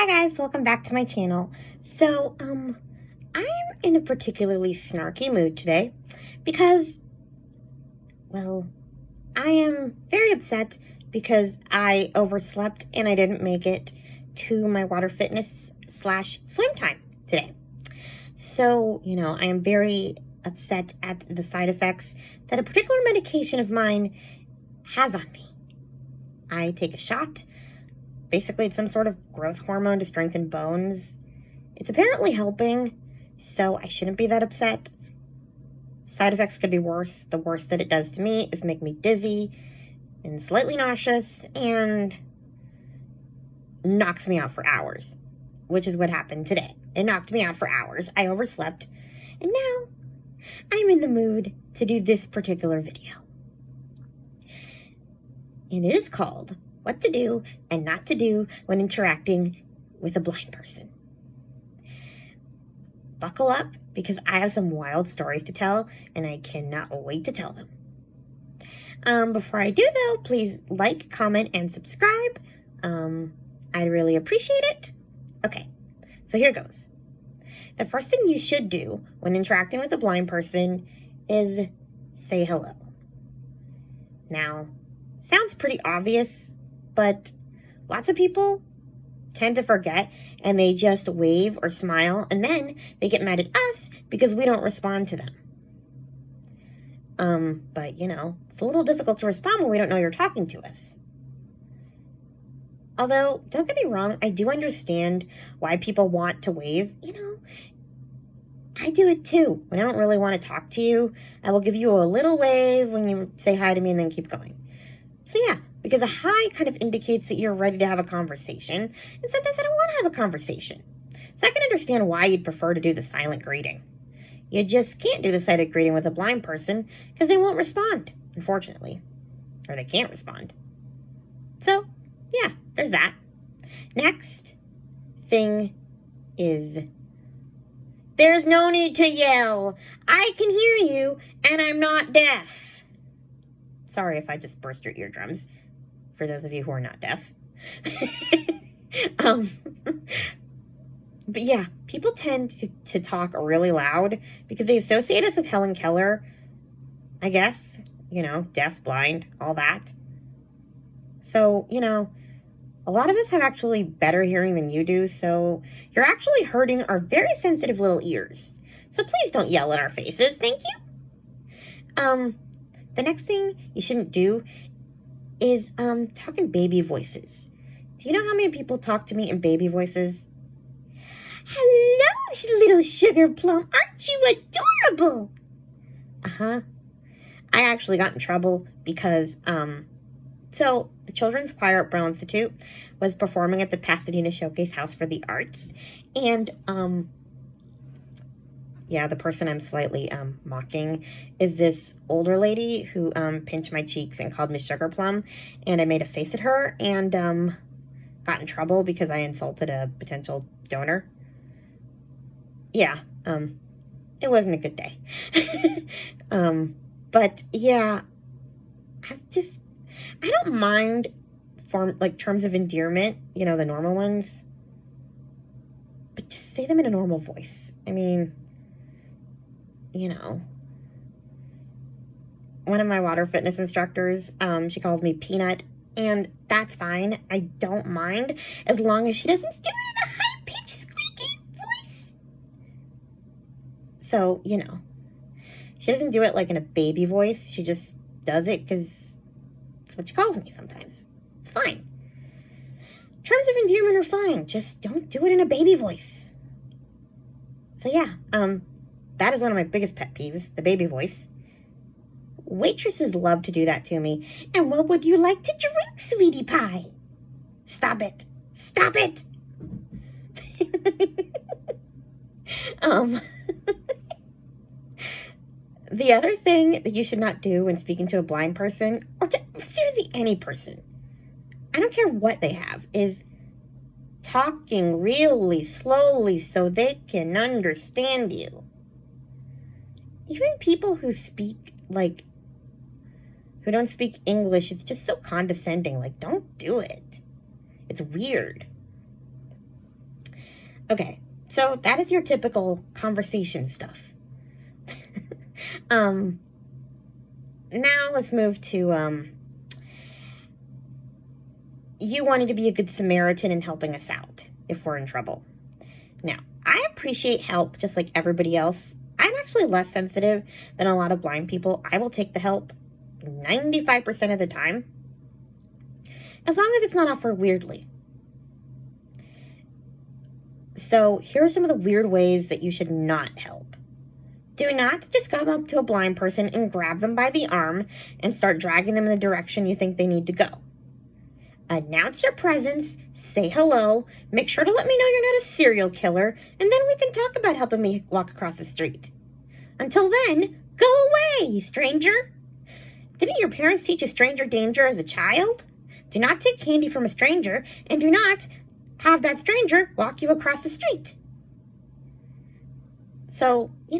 Hi guys, welcome back to my channel. So, I'm in a particularly snarky mood today because, well, I am very upset because I overslept and I didn't make it to my water fitness / swim time today. So, I am very upset at the side effects that a particular medication of mine has on me. I take a shot. Basically, it's some sort of growth hormone to strengthen bones. It's apparently helping, so I shouldn't be that upset. Side effects could be worse. The worst that it does to me is make me dizzy and slightly nauseous and knocks me out for hours, which is what happened today. It knocked me out for hours. I overslept, and now I'm in the mood to do this particular video. And it is called What to Do and Not to Do When Interacting with a Blind Person. Buckle up, because I have some wild stories to tell, and I cannot wait to tell them. Before I do, though, please like, comment, and subscribe. I'd really appreciate it. Okay, so here goes. The first thing you should do when interacting with a blind person is say hello. Now, sounds pretty obvious, but lots of people tend to forget and they just wave or smile, and then they get mad at us because we don't respond to them. But it's a little difficult to respond when we don't know you're talking to us. Although, don't get me wrong, I do understand why people want to wave. I do it too. When I don't really want to talk to you, I will give you a little wave when you say hi to me and then keep going. So yeah, because a hi kind of indicates that you're ready to have a conversation, and sometimes I don't want to have a conversation. So I can understand why you'd prefer to do the silent greeting. You just can't do the silent greeting with a blind person because they won't respond, unfortunately. Or they can't respond. So, yeah, there's that. Next thing is, there's no need to yell. I can hear you, and I'm not deaf. Sorry if I just burst your eardrums, for those of you who are not deaf. But yeah, people tend to talk really loud because they associate us with Helen Keller, I guess. Deaf, blind, all that. So, a lot of us have actually better hearing than you do, so you're actually hurting our very sensitive little ears. So please don't yell in our faces, thank you. The next thing you shouldn't do is talk in baby voices. Do you know how many people talk to me in baby voices? Hello, little sugar plum. Aren't you adorable? Uh-huh. I actually got in trouble because, so the Children's Choir at Braille Institute was performing at the Pasadena Showcase House for the Arts. And, yeah, the person I'm slightly mocking is this older lady who pinched my cheeks and called me Sugar Plum, and I made a face at her and got in trouble because I insulted a potential donor. Yeah, it wasn't a good day. But yeah, I don't mind terms of endearment, the normal ones, but just say them in a normal voice. I mean, one of my water fitness instructors, she calls me Peanut, and that's fine. I don't mind, as long as she doesn't do it in a high-pitched, squeaky voice. So, she doesn't do it like in a baby voice. She just does it because that's what she calls me sometimes. It's fine. Terms of endearment are fine. Just don't do it in a baby voice. So yeah, that is one of my biggest pet peeves, the baby voice. Waitresses love to do that to me. And what would you like to drink, sweetie pie? Stop it. Stop it. The other thing that you should not do when speaking to a blind person, or to seriously any person, I don't care what they have, is talking really slowly so they can understand you. Even people who who don't speak English, it's just so condescending. Don't do it. It's weird. Okay, so that is your typical conversation stuff. Now let's move to, you wanted to be a good Samaritan and helping us out if we're in trouble. Now, I appreciate help just like everybody else. I'm actually less sensitive than a lot of blind people. I will take the help 95% of the time, as long as it's not offered weirdly. So here are some of the weird ways that you should not help. Do not just come up to a blind person and grab them by the arm and start dragging them in the direction you think they need to go. Announce your presence, say hello, make sure to let me know you're not a serial killer, and then we can talk about helping me walk across the street. Until then, go away, stranger. Didn't your parents teach you stranger danger as a child? Do not take candy from a stranger, and do not have that stranger walk you across the street. So, you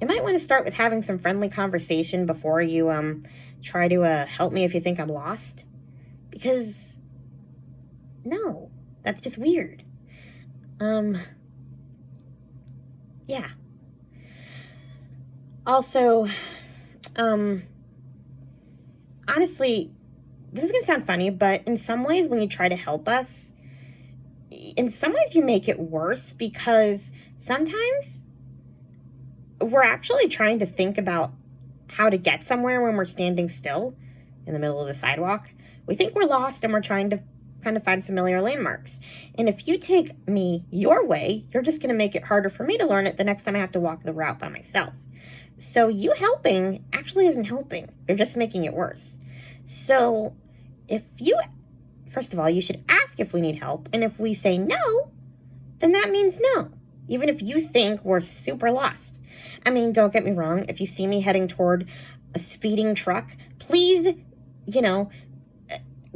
might want to start with having some friendly conversation before you try to help me if you think I'm lost. Because, no, that's just weird. Yeah. Also, honestly, this is going to sound funny, but in some ways when you try to help us, in some ways you make it worse, because sometimes we're actually trying to think about how to get somewhere when we're standing still in the middle of the sidewalk. We think we're lost and we're trying to kind of find familiar landmarks. And if you take me your way, you're just going to make it harder for me to learn it the next time I have to walk the route by myself. So you helping actually isn't helping. You're just making it worse. So first of all, you should ask if we need help. And if we say no, then that means no. Even if you think we're super lost. I mean, don't get me wrong. If you see me heading toward a speeding truck, please,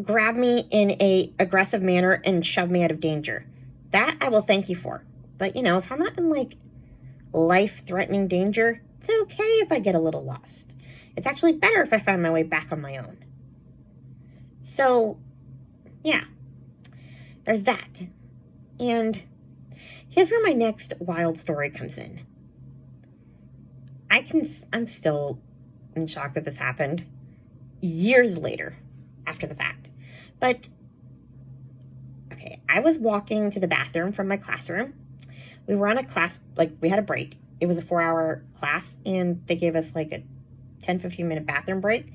grab me in a aggressive manner and shove me out of danger. That I will thank you for. But, if I'm not in, life-threatening danger, it's okay if I get a little lost. It's actually better if I find my way back on my own. So, yeah, there's that. And here's where my next wild story comes in. I'm still in shock that this happened years later, after the fact. But, okay, I was walking to the bathroom from my classroom. We were on a class, we had a break. It was a 4-hour class, and they gave us a 10-15 minute bathroom break.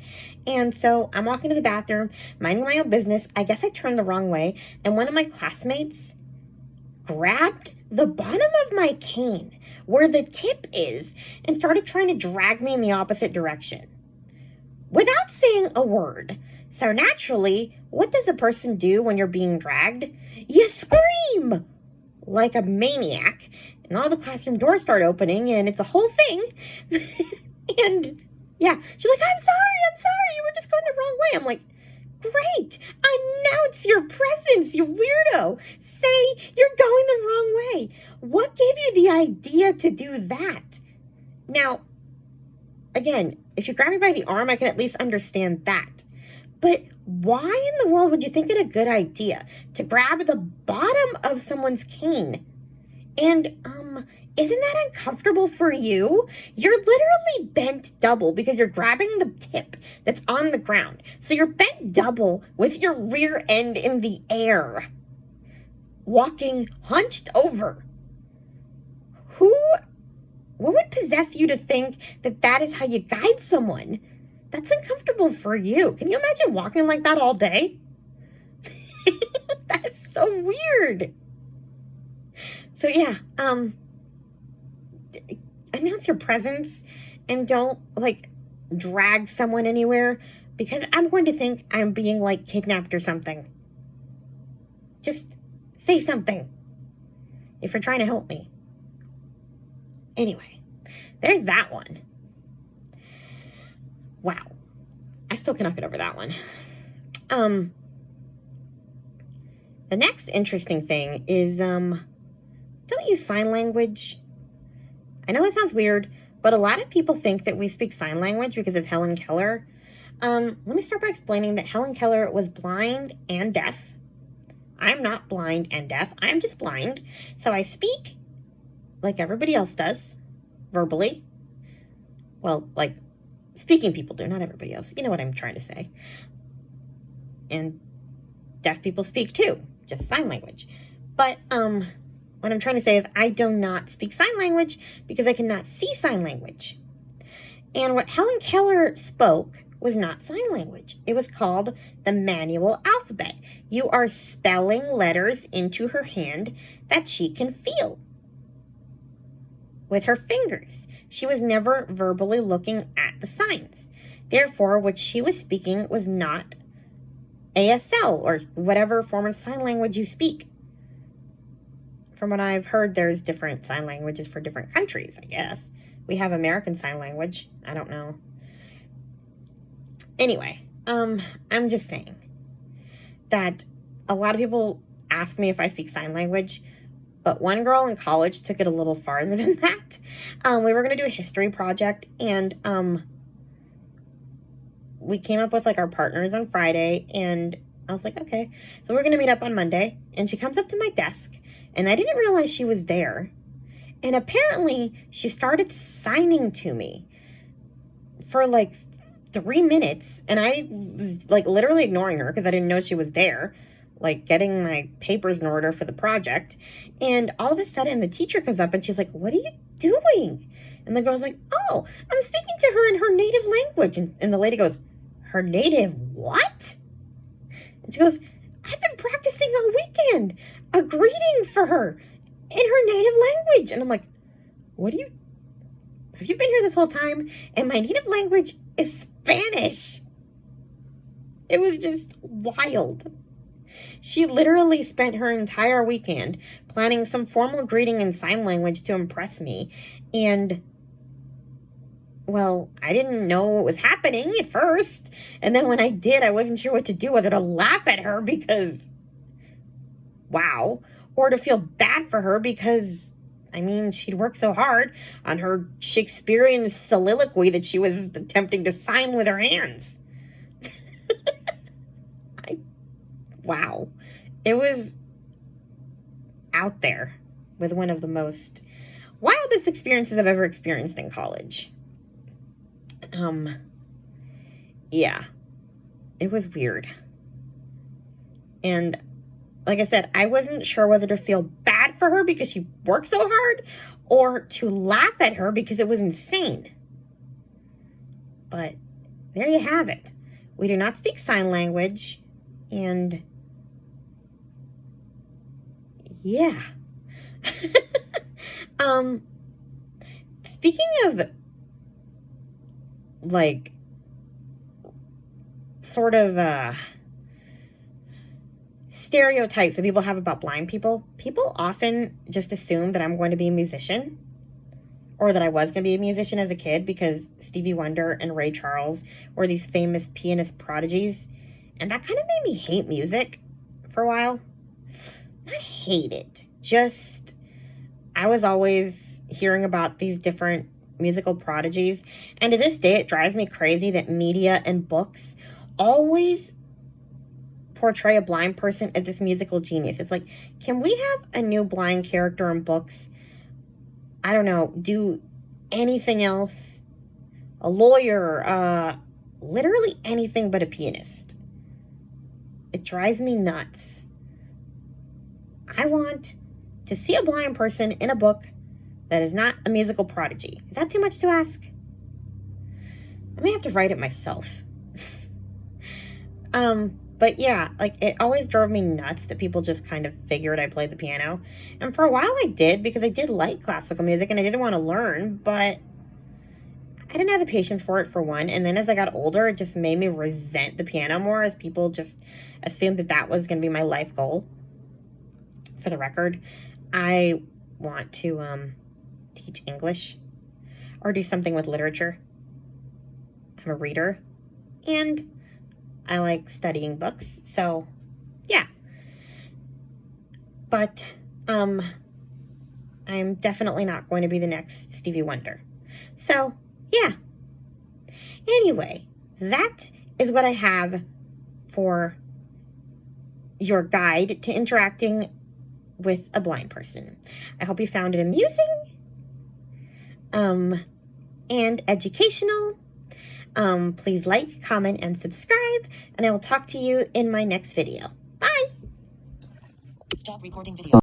And so I'm walking to the bathroom, minding my own business. I guess I turned the wrong way, and one of my classmates grabbed the bottom of my cane, where the tip is, and started trying to drag me in the opposite direction without saying a word. So naturally, what does a person do when you're being dragged? You scream like a maniac, and all the classroom doors start opening, and it's a whole thing. And yeah, she's like, I'm sorry, you were just going the wrong way. I'm like, great, announce your presence, you weirdo. Say you're going the wrong way. What gave you the idea to do that? Now, again, if you grab me by the arm, I can at least understand that. But why in the world would you think it a good idea to grab the bottom of someone's cane? And, isn't that uncomfortable for you? You're literally bent double because you're grabbing the tip that's on the ground. So you're bent double with your rear end in the air, walking hunched over. What would possess you to think that that is how you guide someone? That's uncomfortable for you. Can you imagine walking like that all day? That's so weird. So yeah, announce your presence and don't drag someone anywhere, because I'm going to think I'm being kidnapped or something. Just say something if you're trying to help me. Anyway, there's that one. Wow. I still cannot get over that one. The next interesting thing is, don't use sign language. I know that sounds weird, but a lot of people think that we speak sign language because of Helen Keller. Let me start by explaining that Helen Keller was blind and deaf. I'm not blind and deaf. I'm just blind. So I speak like everybody else does, verbally. Well, like speaking people do, not everybody else. You know what I'm trying to say. And deaf people speak too, just sign language. But what I'm trying to say is I do not speak sign language because I cannot see sign language. And what Helen Keller spoke was not sign language. It was called the manual alphabet. You are spelling letters into her hand that she can feel with her fingers. She was never verbally looking at the signs. Therefore, what she was speaking was not ASL or whatever form of sign language you speak. From what I've heard, there's different sign languages for different countries, I guess. We have American Sign Language. I don't know. Anyway, I'm just saying that a lot of people ask me if I speak sign language, but one girl in college took it a little farther than that. We were going to do a history project, and we came up with like our partners on Friday, and I was like, okay, so we're going to meet up on Monday. And she comes up to my desk, and I didn't realize she was there. And apparently she started signing to me for like 3 minutes. And I was like literally ignoring her because I didn't know she was there, like getting my papers in order for the project. And all of a sudden the teacher comes up and she's like, what are you doing? And the girl's like, oh, I'm speaking to her in her native language. And the lady goes, her native what? And she goes, I've been practicing all weekend a greeting for her in her native language. And I'm like, have you been here this whole time? And my native language is Spanish. It was just wild. She literally spent her entire weekend planning some formal greeting in sign language to impress me. And, well, I didn't know what was happening at first. And then when I did, I wasn't sure what to do, whether to laugh at her because, wow, or to feel bad for her because, I mean, she'd worked so hard on her Shakespearean soliloquy that she was attempting to sign with her hands. Wow. It was out there with one of the most wildest experiences I've ever experienced in college. Yeah, it was weird. And like I said, I wasn't sure whether to feel bad for her because she worked so hard or to laugh at her because it was insane. But there you have it. We do not speak sign language, and yeah. Speaking of like sort of stereotypes that people have about blind people, people often just assume that I'm going to be a musician, or that I was going to be a musician as a kid because Stevie Wonder and Ray Charles were these famous pianist prodigies. And that kind of made me hate music for a while. Not hate it, just I was always hearing about these different musical prodigies. And to this day, it drives me crazy that media and books always portray a blind person as this musical genius. It's like, can we have a new blind character in books? I don't know, do anything else? A lawyer, literally anything but a pianist. It drives me nuts. I want to see a blind person in a book that is not a musical prodigy. Is that too much to ask? I may have to write it myself. But yeah, like it always drove me nuts that people just kind of figured I played the piano. And for a while I did, because I did like classical music and I didn't want to learn, but I didn't have the patience for it, for one. And then as I got older, it just made me resent the piano more, as people just assumed that that was going to be my life goal. For the record, I want to teach English or do something with literature. I'm a reader and I like studying books, so yeah. But I'm definitely not going to be the next Stevie Wonder. So yeah. Anyway, that is what I have for your guide to interacting with a blind person. I hope you found it amusing and educational. Please like, comment, and subscribe, and I will talk to you in my next video. Bye! Stop recording video.